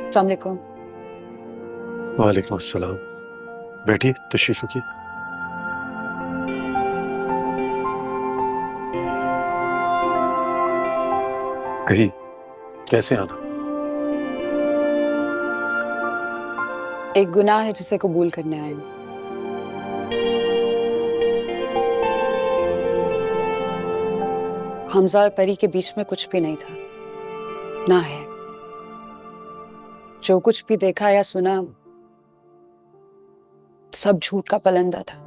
अस्सलाम वालेकुम। वालेकुम अस्सलाम। बैठिए, तशरीफ रखिए। कही कैसे आना? एक गुनाह है जिसे कबूल करने आए हूँ। हमजा और परी के बीच में कुछ भी नहीं था, ना है। जो कुछ भी देखा या सुना सब झूठ का पलंदा था।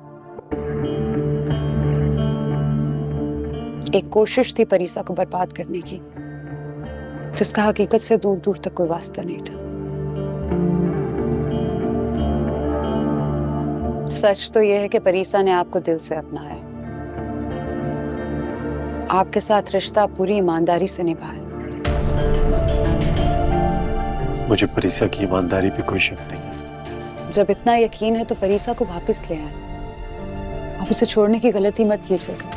एक कोशिश थी परीसा को बर्बाद करने की, जिसका हकीकत से दूर दूर तक कोई वास्ता नहीं था। सच तो यह है कि परीसा ने आपको दिल से अपनाया, आपके साथ रिश्ता पूरी ईमानदारी से निभाया। मुझे परीसा की ईमानदारी पे कोई शक नहीं है। जब इतना यकीन है तो परीसा को वापस ले आए। आप उसे छोड़ने की गलती मत कीजिएगा,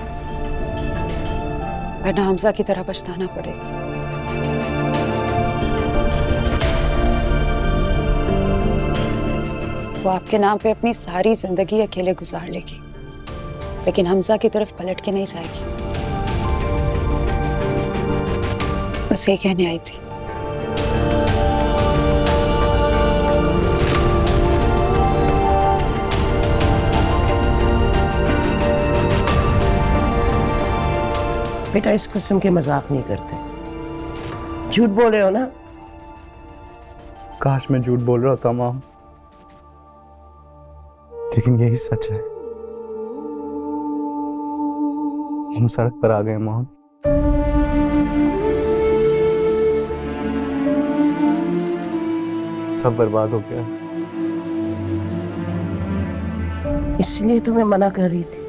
वरना हमजा की तरह पछताना पड़ेगा। वो आपके नाम पे अपनी सारी जिंदगी अकेले गुजार लेगी, लेकिन हमजा की तरफ पलट के नहीं जाएगी। बस ये कहने आई थी। बेटा, इस किस्म के मजाक नहीं करते। झूठ बोल रहे हो ना? काश मैं झूठ बोल रहा होता माँ, लेकिन यही सच है। हम सड़क पर आ गए माँ। सब बर्बाद हो गया। इसलिए तुम्हें मना कर रही थी।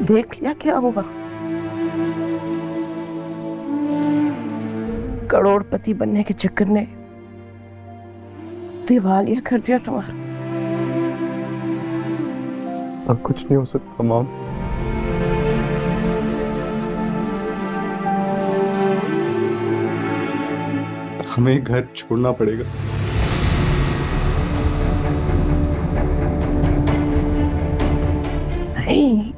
देख लिया क्या हुआ। करोड़पति बनने के चक्कर में दिवालिया कर दिया तुम्हारा। अब कुछ नहीं हो सकता माँ। हमें घर छोड़ना पड़ेगा। नहीं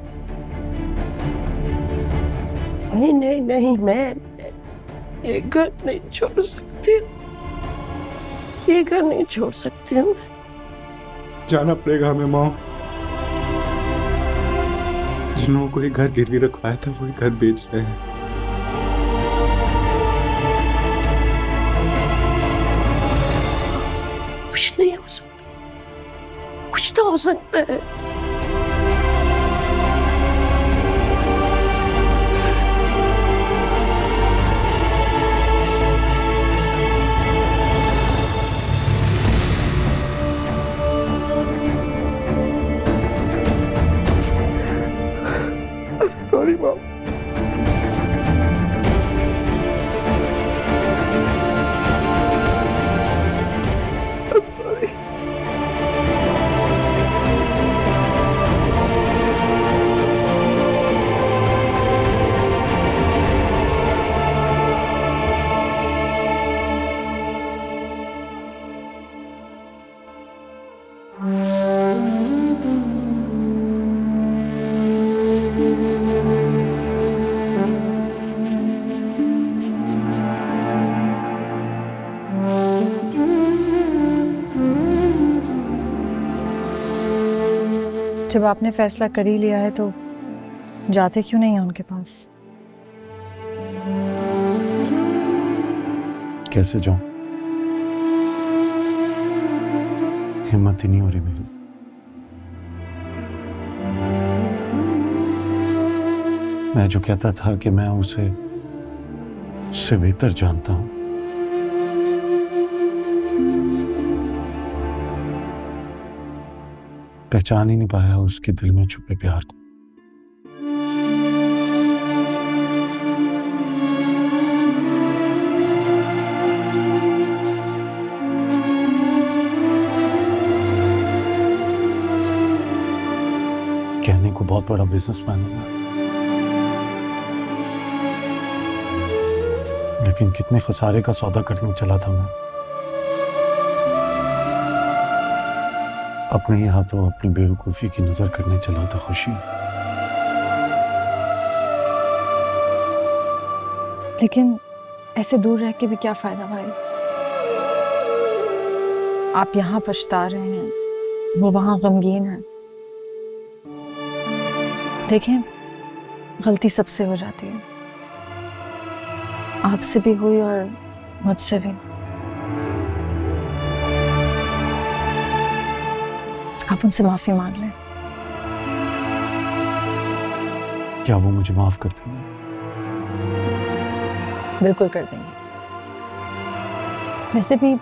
नहीं नहीं नहीं, मैं ये घर नहीं छोड़ सकती। ये घर नहीं छोड़ सकती हूँ। जाना पड़ेगा हमें माँ। जिन लोगों को ये घर गिरवी रखवाया था वो ये घर बेच रहे हैं। कुछ नहीं हो सकता। कुछ तो हो सकता है। सॉरी माँ। सॉरी। जब आपने फैसला कर ही लिया है तो जाते क्यों नहीं हैं उनके पास? कैसे जाऊं? हिम्मत ही नहीं हो रही मेरी। मैं जो कहता था कि मैं उसे उससे बेहतर जानता हूं, पहचान ही नहीं पाया उसके दिल में छुपे प्यार को। कहने को बहुत बड़ा बिजनेसमैन हूं मैं, लेकिन कितने खसारे का सौदा करने चला था मैं। अपने ही हाथों अपनी बेवकूफ़ी की नज़र करने चला था खुशी। लेकिन ऐसे दूर रह के भी क्या फायदा भाई। आप यहाँ पछता रहे हैं, वो वहाँ गमगीन है। देखें, गलती सबसे हो जाती है, आपसे भी हुई और मुझसे भी। आप उनसे माफी मांग लें। क्या वो मुझे माफ कर देंगे? बिल्कुल कर देंगे। वैसे भी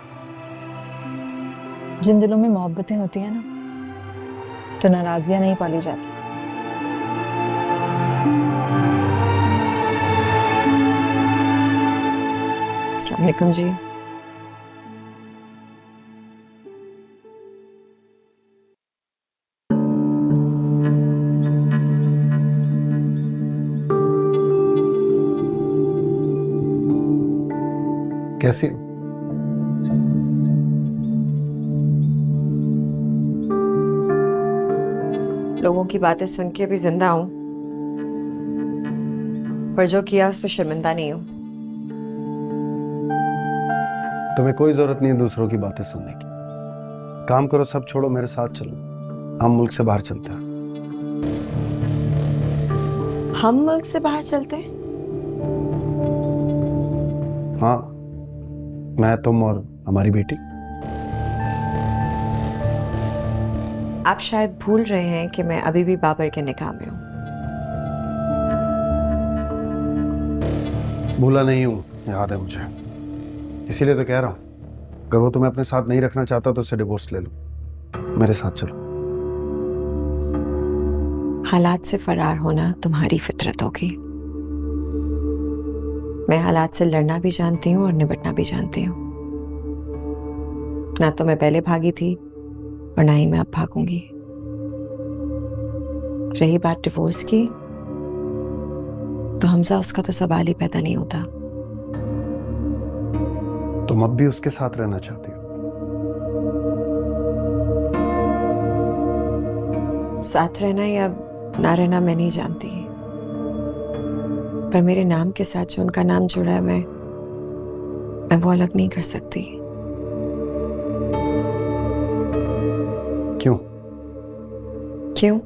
जिन दिलों में मोहब्बतें होती हैं ना, तो नाराजगियां नहीं पाली जाती। अस्सलाम वालेकुम जी। कैसी हो? लोगों की बातें सुन के भी जिंदा हूं, पर जो किया उस पर शर्मिंदा नहीं हूं। तुम्हें कोई जरूरत नहीं है दूसरों की बातें सुनने की। काम करो, सब छोड़ो, मेरे साथ चलो। हम मुल्क से बाहर चलते हैं। हम मुल्क से बाहर चलते हैं? हाँ, मैं, तुम और हमारी बेटी। आप शायद भूल रहे हैं कि मैं अभी भी बाबर के निकाह में हूं। भूला नहीं हूं, याद है मुझे, इसीलिए तो कह रहा हूं, अगर वो तुम्हें अपने साथ नहीं रखना चाहता तो उसे डिवोर्स ले लो, मेरे साथ चलो। हालात से फरार होना तुम्हारी फितरत होगी। मैं हालात से लड़ना भी जानती हूँ और निपटना भी जानती हूँ। ना तो मैं पहले भागी थी और ना ही मैं अब भागूंगी। रही बात डिवोर्स की, तो हमजा उसका तो सवाल ही पैदा नहीं होता। तुम अब भी उसके साथ रहना चाहती हो? साथ रहना या ना रहना मैं नहीं जानती, पर मेरे नाम के साथ जो उनका नाम जुड़ा है, मैं वो अलग नहीं कर सकती। क्यों? क्यों?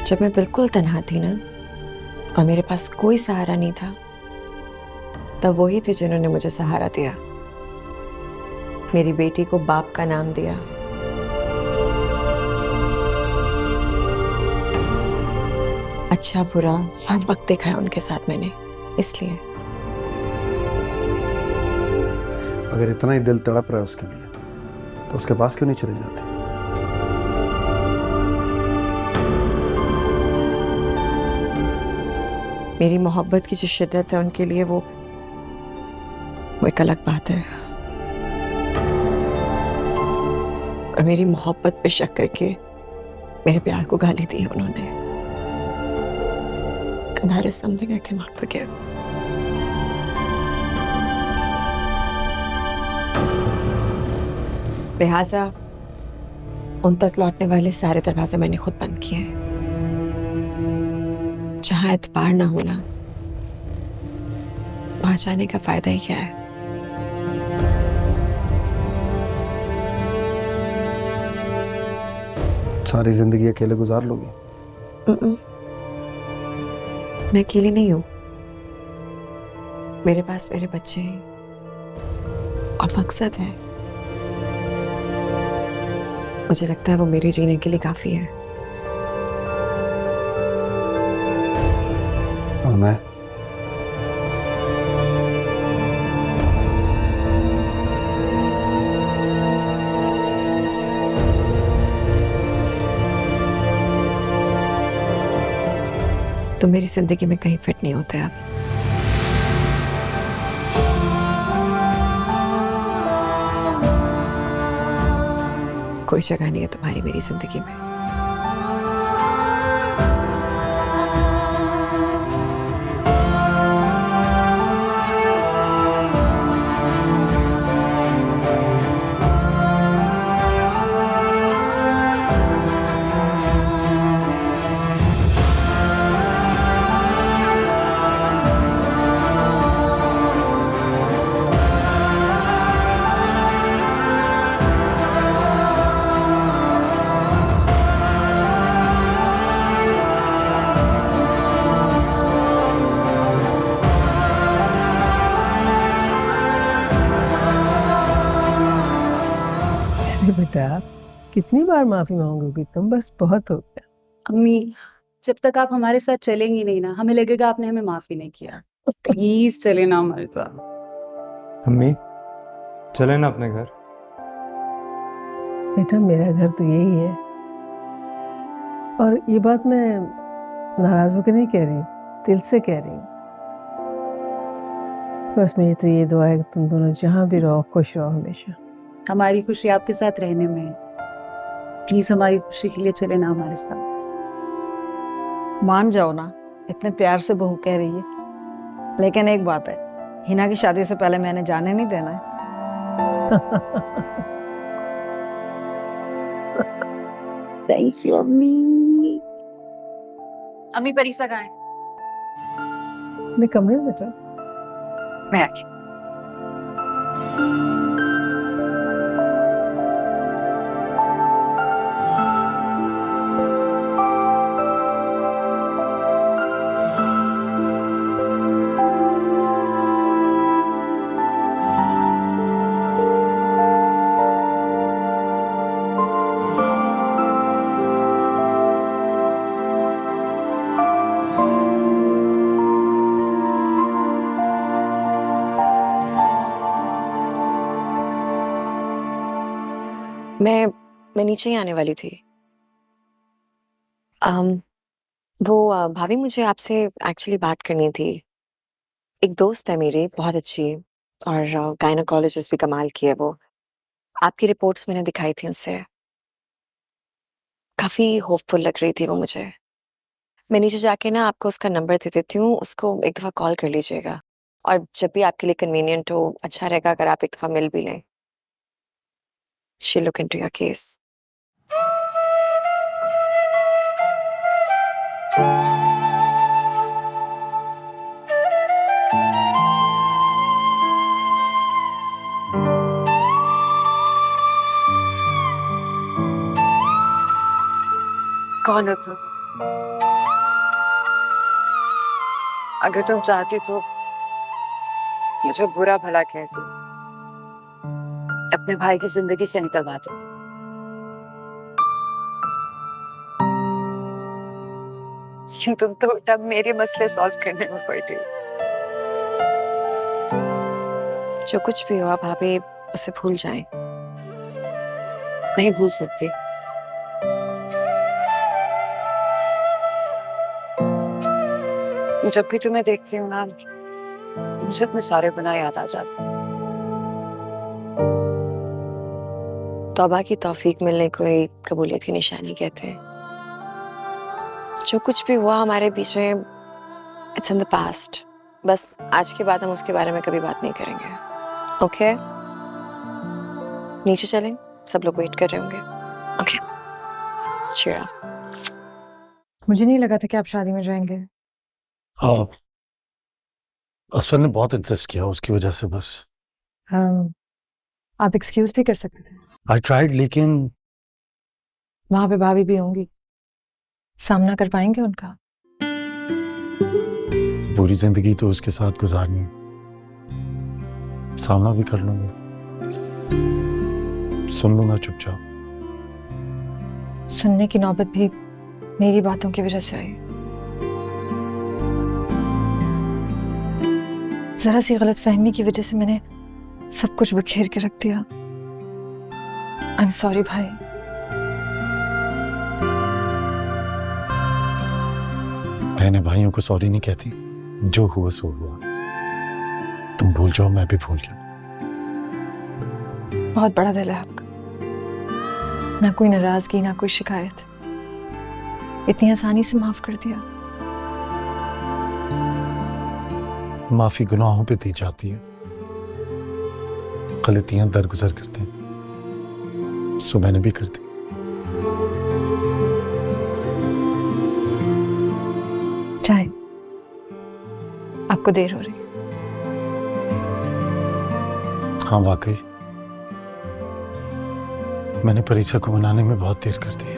जब मैं बिल्कुल तन्हा थी ना, और मेरे पास कोई सहारा नहीं था, तब वही थे जिन्होंने मुझे सहारा दिया। मेरी बेटी को बाप का नाम दिया। अच्छा बुरा हर वक्त देखा है उनके साथ मैंने, इसलिए। अगर इतना ही दिल तड़प रहा है उसके लिए, तो उसके पास क्यों नहीं चले जाते? मेरी मोहब्बत की जो शिद्दत है उनके लिए, वो एक अलग बात है। और मेरी मोहब्बत पे शक करके मेरे प्यार को गाली दी उन्होंने। And that is something I cannot forgive. लिहाजा उन तक लौटने वाले सारे दरवाजे मैंने खुद बंद किए हैं। जहां एतबार ना होना, वहां जाने का फायदा ही क्या है? सारी जिंदगी अकेले गुजार लोगी? मैं अकेली नहीं हूं। मेरे पास मेरे बच्चे हैं और मकसद है। मुझे लगता है वो मेरे जीने के लिए काफी है। और मैं? तुम मेरी जिंदगी में कहीं फिट नहीं होते आप। कोई जगह नहीं है तुम्हारी मेरी जिंदगी में। बेटा कितनी बार माफी मांगोगी तुम? बस बहुत हो गया। अम्मी, जब तक आप हमारे साथ चलेंगी नहीं ना, हमें लगेगा आपने हमें माफी नहीं किया। प्लीज चले ना हमारे साथ। अम्मी चले ना अपने घर। बेटा मेरा घर तो यही है, और ये बात मैं नाराज होकर नहीं कह रही, दिल से कह रही हूँ। बस मेरी तो ये दुआ है कि तुम दोनों जहाँ भी रहो खुश रहो हमेशा। हमारी खुशी आपके साथ रहने में है। प्लीज हमारी खुशी के लिए चले ना हमारे साथ। मान जाओ ना, इतने प्यार से बहू कह रही है। लेकिन एक बात है, हिना की शादी से पहले मैंने जाने नहीं देना है। थैंक यू अम्मी। अम्मी परीक्षा कहाँ है? अपने कमरे में बेटा। मैं आके। मैं नीचे ही आने वाली थी। भाभी मुझे आपसे एक्चुअली बात करनी थी। एक दोस्त है मेरी बहुत अच्छी, और गायनोकोलॉजिस्ट भी कमाल की है वो। आपकी रिपोर्ट्स मैंने दिखाई थी उससे, काफ़ी होपफुल लग रही थी वो मुझे। मैं नीचे जाके ना आपको उसका नंबर दे देती हूँ, उसको एक दफ़ा कॉल कर लीजिएगा, और जब भी आपके लिए कन्वीनियंट हो अच्छा रहेगा अगर आप एक दफ़ा मिल भी लें। She'll look into your case. कौन हो तुम? अगर तुम चाहती तो मुझे बुरा भला कहती, अपने भाई की जिंदगी से निकलवा देती। लेकिन तुम तो उल्टा मेरे मसले सॉल्व करने में पड़ गई। जो कुछ भी हुआ भाभी उसे भूल जाएं। नहीं भूल सकती। जब भी तुम्हें देखती हूँ ना, मुझे अपने सारे गुनाह याद आ जाते हैं। तौबा की तौफीक मिलने को ही कबूलियत की निशानी कहते हैं। जो कुछ भी हुआ हमारे बीच में, इट्स इन द पास्ट। बस आज के बाद हम उसके बारे में कभी बात नहीं करेंगे। ओके? नीचे चलें, सब लोग वेट कर रहे होंगे। Okay, cheer up। मुझे नहीं लगा था कि आप शादी में जाएंगे। असफर ने बहुत इंसिस्ट किया, उसकी वजह से बस। आप एक्सक्यूज भी कर सकते थे। आई ट्राइड, लेकिन वहां पे भाभी भी होंगी, सामना कर पाएंगे उनका? पूरी जिंदगी तो उसके साथ गुजारनी है, सामना भी कर लूंगा, सुन लूंगा चुपचाप। सुनने की नौबत भी मेरी बातों की वजह से आई। जरा सी गलतफहमी की वजह से मैंने सब कुछ बिखेर के रख दिया। आई एम सॉरी भाई। बहनें भाइयों को सॉरी नहीं कहती, जो हुआ सो हुआ। तुम भूल जाओ, मैं भी भूल गया। बहुत बड़ा दिल है आपका। ना कोई नाराजगी, ना कोई शिकायत। इतनी आसानी से माफ कर दिया। माफी गुनाहों पे दी जाती है, गलतियां दरगुजर करते हैं। सो मैंने भी कर दी। चाय, आपको देर हो रही है। हाँ वाकई मैंने परीक्षा को मनाने में बहुत देर कर दी है।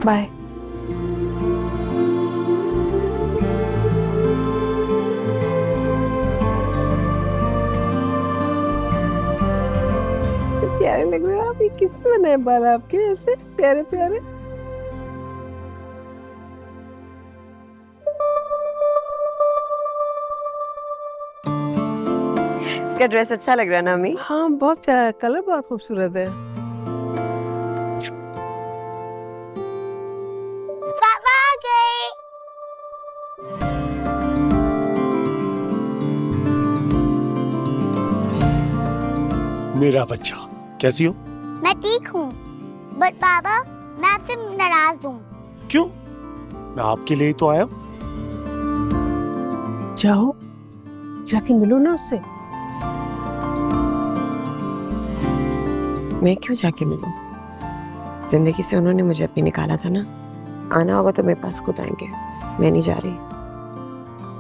बाय। प्यारे लग रहे हो आप। ये किस बनाए बाल आपके ऐसे प्यारे प्यारे? इसका ड्रेस अच्छा लग रहा है ना अम्मी? हाँ बहुत प्यारा, कलर बहुत खूबसूरत है। पापा आ गए। मेरा बच्चा, कैसी हो? मैं ठीक हूँ, बट पापा मैं आपसे नाराज हूँ। क्यों? मैं आपके लिए ही तो आया। जाओ जाके मिलो ना उससे। मैं क्यों जाके मिलूं? जिंदगी से उन्होंने मुझे अपनी निकाला था ना। आना होगा तो मेरे पास खुद आएंगे। मैं नहीं जा रही।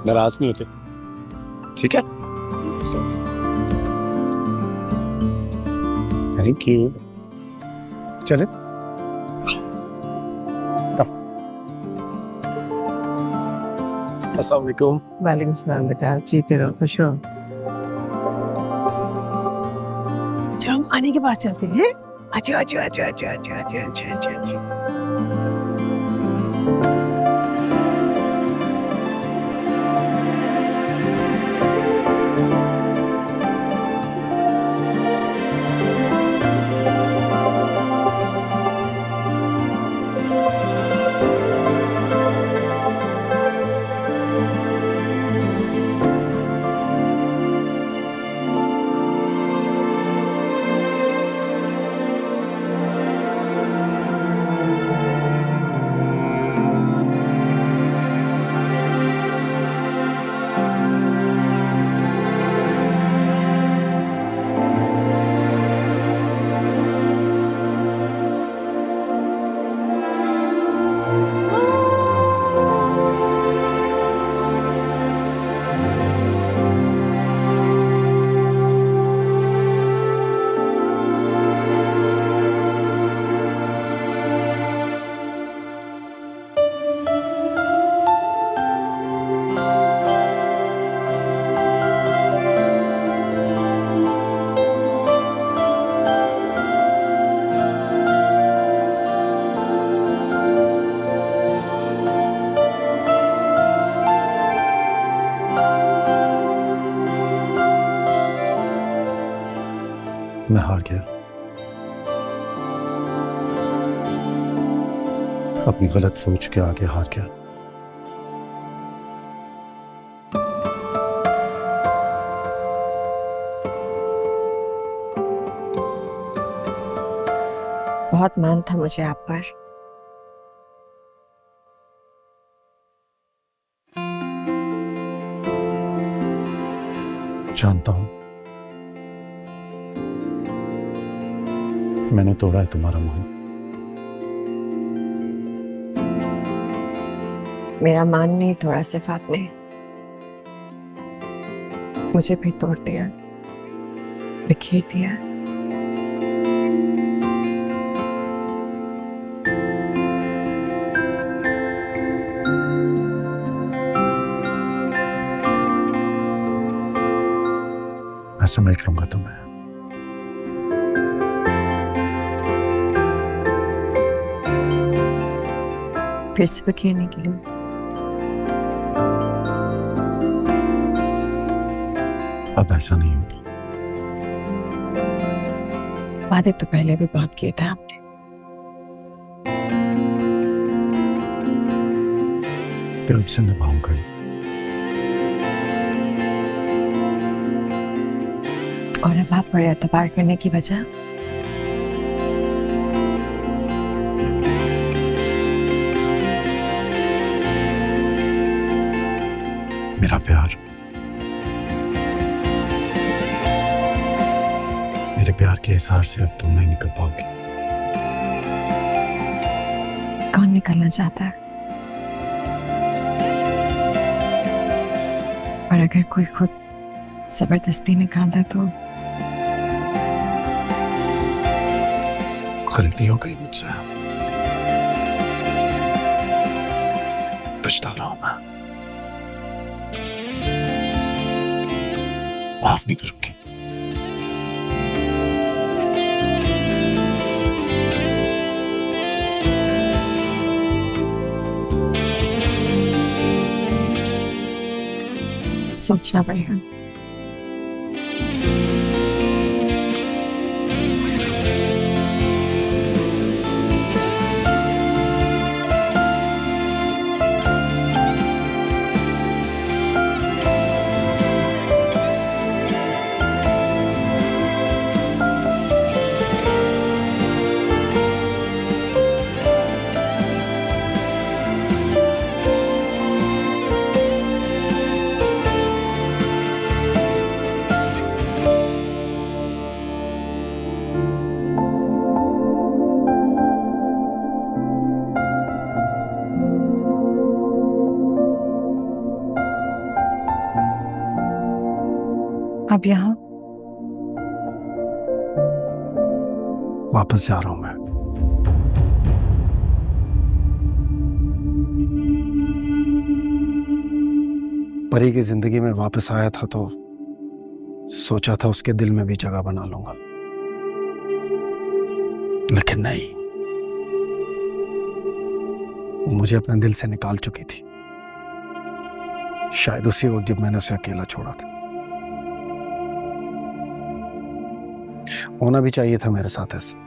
नाराज नहीं होते, ठीक है? Thank you. चले। अस्सलाम वालेकुम। वालेकुम सलाम बेटा, जीते रहो, खुश रहो। चलो हम आने के बाद चलते हैं। अच्छा अच्छा अच्छा अच्छा अच्छा अच्छा अच्छा अच्छा अच्छा। मैं हार गया। अपनी गलत सोच के आगे हार गया। बहुत मान था मुझे आप पर। जानता हूं मैंने तोड़ा है तुम्हारा मान। मेरा मान नहीं तोड़ा, सिर्फ आपने मुझे भी तोड़ दिया, बिखेर दिया। मैं समेट लूंगा तुम्हें। फिर से बिखेरने के लिए। अब ऐसा नहीं होगा। वादे तो पहले भी बहुत किए थे आपने। दिल से निभाऊंगा ये। और अब आप पर एतबार करने की वजह? मेरा प्यार, मेरे प्यार के इज़हार से अब तुम नहीं निकल पाओगी। कौन निकलना चाहता है? और अगर कोई खुद जबरदस्ती निकाल दे तो? गलती हो गई मुझसे, पछता रहा हूं मैं, माफ नहीं करूंगी। सोचना पड़ेगा। अब यहाँ वापस जा रहा हूं मैं। परी की जिंदगी में वापस आया था तो सोचा था उसके दिल में भी जगह बना लूंगा, लेकिन नहीं, वो मुझे अपने दिल से निकाल चुकी थी, शायद उसी वक्त जब मैंने उसे अकेला छोड़ा था। होना भी चाहिए था मेरे साथ ऐसा।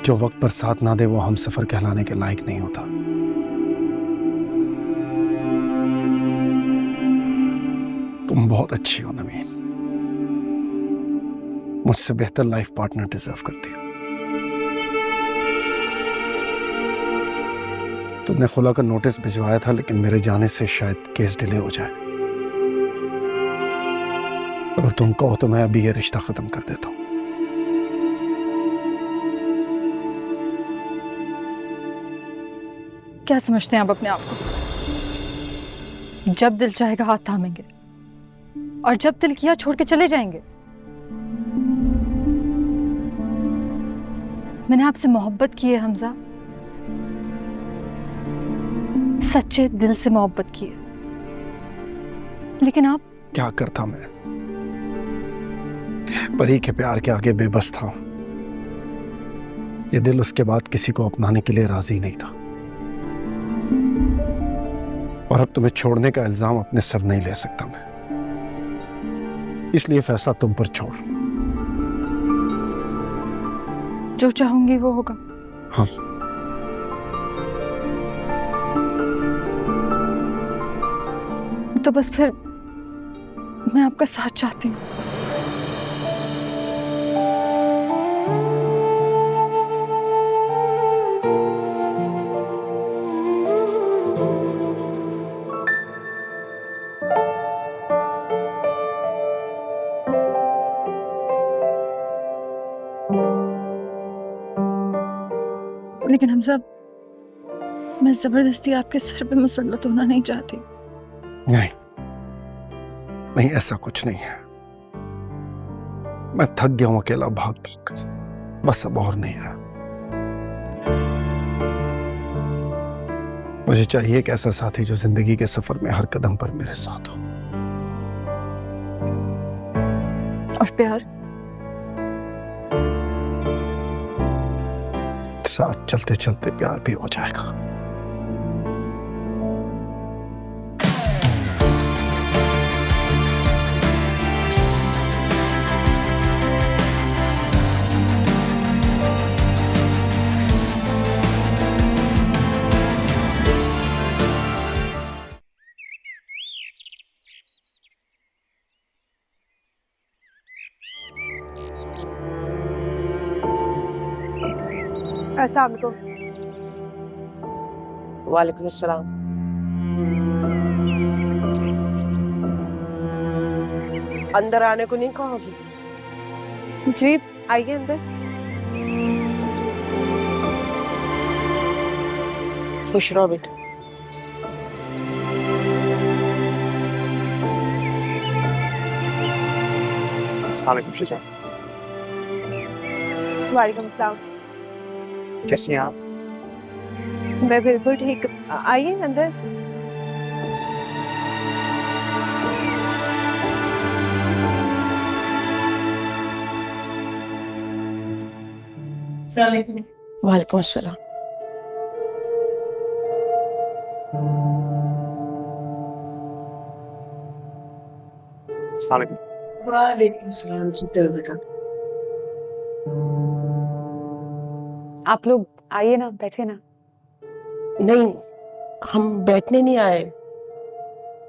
जो वक्त पर साथ ना दे वो हम सफर कहलाने के लायक नहीं होता। तुम बहुत अच्छी हो नवीन, मुझसे बेहतर लाइफ पार्टनर डिजर्व करती हो। तुमने खुला का नोटिस भिजवाया था, लेकिन मेरे जाने से शायद केस डिले हो जाए। अगर तुम कहो तो मैं अभी ये रिश्ता खत्म कर देता हूं। क्या समझते हैं आप अपने आप को? जब दिल चाहेगा हाथ थामेंगे और जब दिल किया छोड़ के चले जाएंगे। मैंने आपसे मोहब्बत की है हमजा, सच्चे दिल से मोहब्बत की है, लेकिन आप? क्या करता मैं? परी के प्यार के आगे बेबस था। ये दिल उसके बाद किसी को अपनाने के लिए राजी नहीं था, और अब तुम्हें छोड़ने का इल्जाम अपने सर नहीं ले सकता मैं, इसलिए फैसला तुम पर छोड़। जो चाहूंगी वो होगा। हाँ, तो बस फिर मैं आपका साथ चाहती हूँ। लेकिन हम सब, मैं जबरदस्ती आपके सर पे मुसल्लत होना नहीं चाहती। नहीं नहीं, ऐसा कुछ नहीं है। मैं थक गया हूं अकेला भाग भाग कर, बस अब और नहीं है। मुझे चाहिए एक ऐसा साथी जो जिंदगी के सफर में हर कदम पर मेरे साथ हो। और प्यार? साथ चलते चलते प्यार भी हो जाएगा। अस्सलाम वालेकुम। वालेकुम अस्सलाम। अंदर आने को नहीं कहोगी? जी आइए अंदर। खुश रहो बेटा। वालेकुम शीशा, वालेकुम अस्सलाम। कैसी हैं आप? मैं बिल्कुल ठीक। आइए अंदर। वालेकुम अस्सलाम। वालेकुम अस्सलाम। जीते हो बेटा। आप लोग आइए ना, बैठे ना। नहीं, हम बैठने नहीं आए,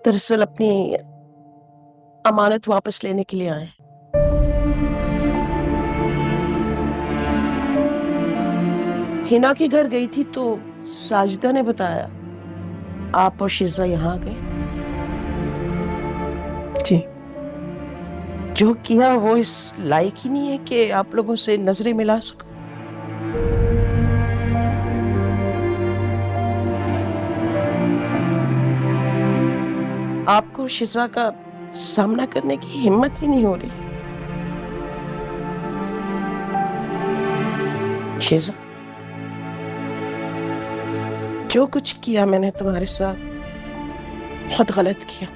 दरअसल अपनी अमानत वापस लेने के लिए आए। हिना के घर गई थी तो साजिदा ने बताया आप और शिजा यहाँ आ गए। जी, जो किया वो इस लायक ही नहीं है कि आप लोगों से नजरें मिला सकूं। आपको शिजा का सामना करने की हिम्मत ही नहीं हो रही। शिजा, जो कुछ किया मैंने तुम्हारे साथ बहुत गलत किया।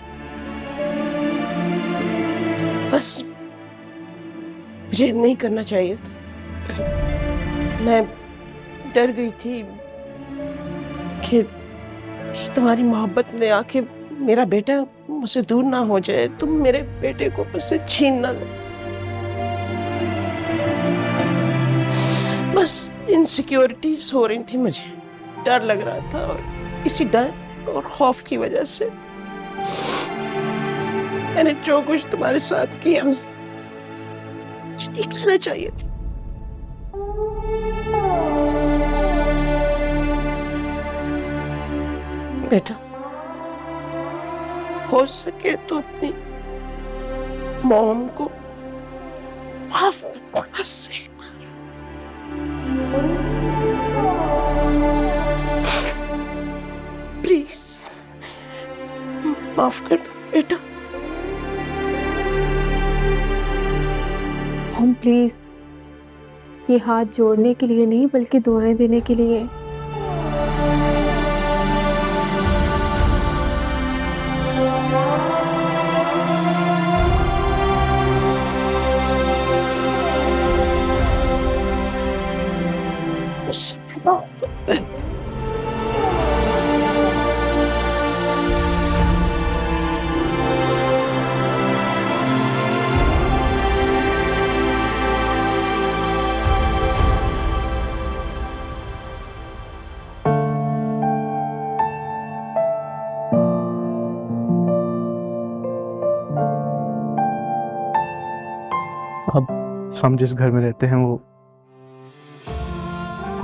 बस मुझे नहीं करना चाहिए था। मैं डर गई थी कि तुम्हारी मोहब्बत में आके मेरा बेटा मुझसे दूर ना हो जाए, तुम मेरे बेटे को मुझसे छीन ना लो। बस इनसिक्योरिटीज हो रही थी, मुझे डर लग रहा था और इसी डर और खौफ की वजह से मैंने जो कुछ तुम्हारे साथ किया मुझे नहीं करना चाहिए था। बेटा, हो सके तो अपनी मॉम को माफ करना सीख। प्लीज माफ कर दो बेटा। हम प्लीज ये हाथ जोड़ने के लिए नहीं बल्कि दुआएं देने के लिए। अब हम जिस घर में रहते हैं वो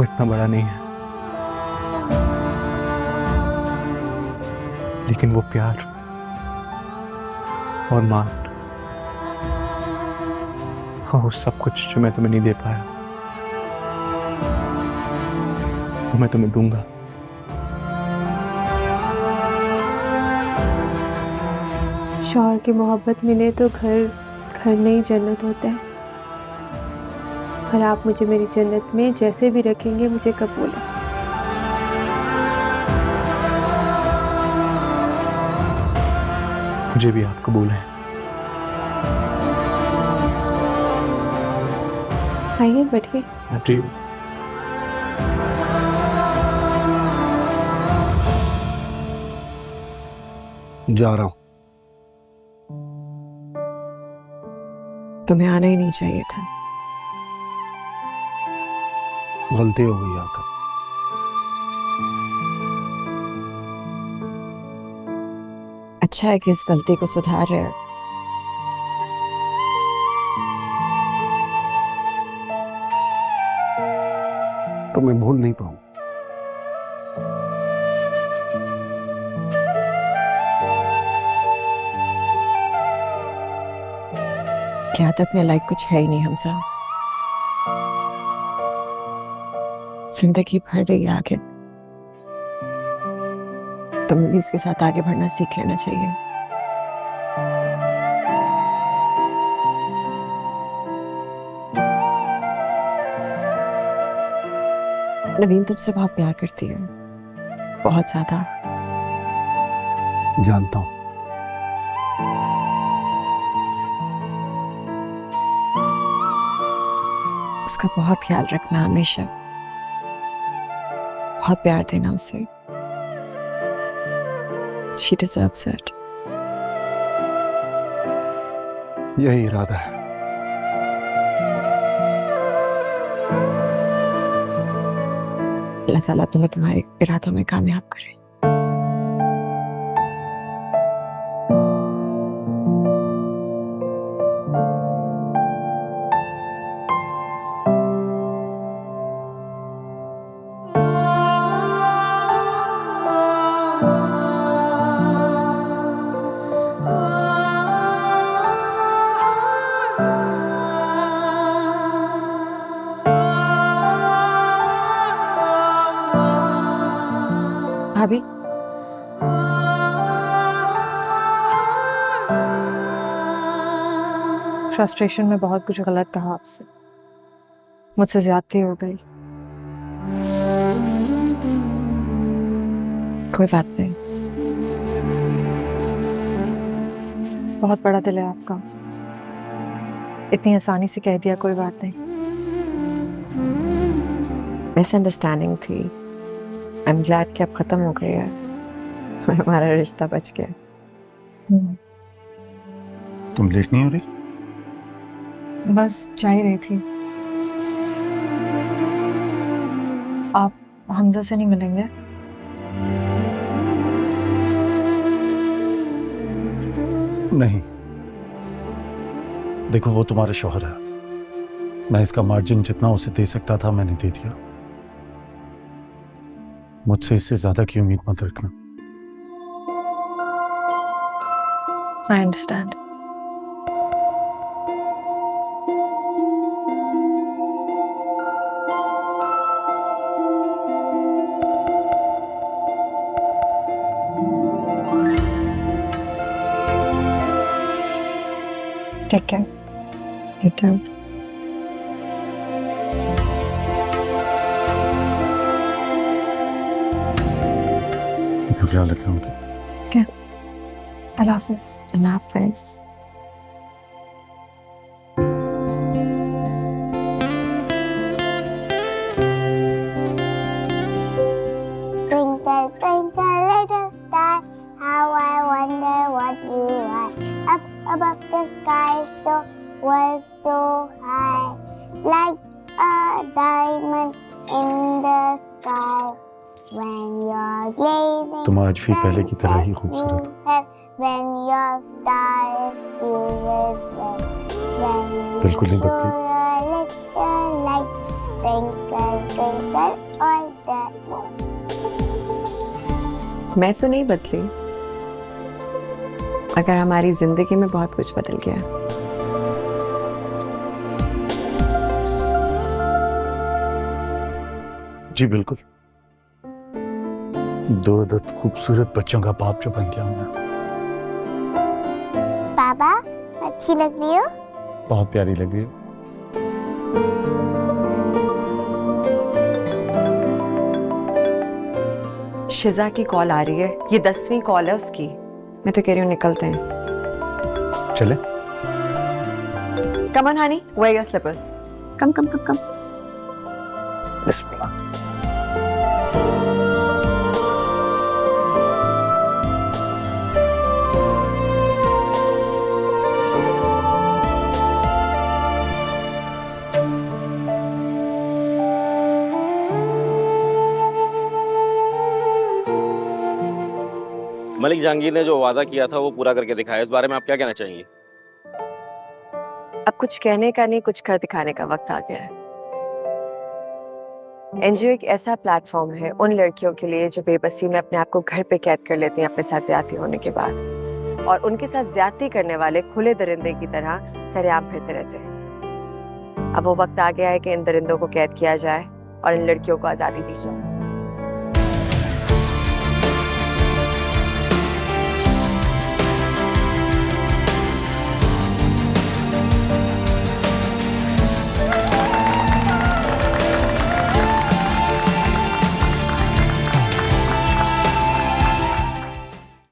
इतना बड़ा नहीं है, लेकिन वो प्यार और मान और सब कुछ जो मैं तुम्हें नहीं दे पाया वो मैं तुम्हें दूंगा। शौहर की मोहब्बत मिले तो घर नहीं जन्नत होता है। और आप मुझे मेरी जन्नत में जैसे भी रखेंगे मुझे कबूल है। मुझे भी आप कबूल है। आइए बैठिए। जा रहा हूं। तुम्हें आना ही नहीं चाहिए था। गलती हो गई आकर। अच्छा है कि इस गलती को सुधार रहे हो। तो मैं भूल नहीं पाऊं। क्या तक में लाइक कुछ है ही नहीं हमसा। जिंदगी बढ़ रही है आगे, तुम्हें भी इसके साथ आगे बढ़ना सीख लेना चाहिए। नवीन तुमसे बहुत प्यार करती है, बहुत ज्यादा। जानता हूं। उसका बहुत ख्याल रखना हमेशा, बहुत प्यार देना उसे। She deserves it. यही इरादा है। अल्लाह ताला तुम्हें तुम्हारे इरादों में कामयाब करे। भाभी, फ्रस्ट्रेशन में बहुत कुछ गलत कहा आपसे, मुझसे ज्यादती हो गई। कोई बात नहीं, बहुत बड़ा दिल है आपका, इतनी आसानी से कह दिया कोई बात नहीं। मिसअंडरस्टैंडिंग थी। आई एम ग्लैड कि अब खत्म हो गई है और हमारा रिश्ता बच गया। तुम लेट नहीं हो रही? बस जा ही रही थी। आप हमजा से नहीं मिलेंगे? नहीं, देखो वो तुम्हारा शौहर है, मैं इसका मार्जिन जितना उसे दे सकता था मैंने दे दिया। मुझसे इससे ज्यादा की उम्मीद मत रखना। I understand. Take care. You too. ख्याल रखना उनकी। क्या? अल्लाह हाफिज। अल्लाह हाफिज। Twinkle, twinkle, little star, how I wonder what you are. Up above the sky, so was so high, like a diamond in the sky. When you're gazing तुम आज भी पहले की तरह ही खूबसूरत हो। when your star is you will when you बिल्कुल नहीं show बदली। your little light, twinkle, twinkle all the time. मैं तो नहीं बदली, अगर हमारी जिंदगी में बहुत कुछ बदल गया। जी बिल्कुल, दो अदद खूबसूरत बच्चों का बाप जो बन गया हूं मैं। पापा अच्छी लग रही हो? बहुत प्यारी लग रही हो। शिजा की कॉल आ रही है, ये 10वीं कॉल है उसकी। मैं तो कह रही हूँ निकलते हैं। चले? Come on honey, wear your slippers. Come come come come. बिस्मिल्लाह। मलिक जहांगीर ने जो वादा किया था वो पूरा करके दिखाया, इस बारे में आप क्या कहना चाहेंगे? अब कुछ कहने का नहीं, कुछ कर दिखाने का वक्त आ गया है। एनजीओ एक ऐसा प्लेटफॉर्म है उन लड़कियों के लिए जो बेबसी में अपने आप को घर पे कैद कर लेती हैं अपने साथ ज्यादती होने के बाद, और उनके साथ ज्यादती करने वाले खुले दरिंदे की तरह सरेआम फिरते रहते हैं। अब वो वक्त आ गया है कि इन दरिंदों को कैद किया जाए और इन लड़कियों को आज़ादी दी जाए।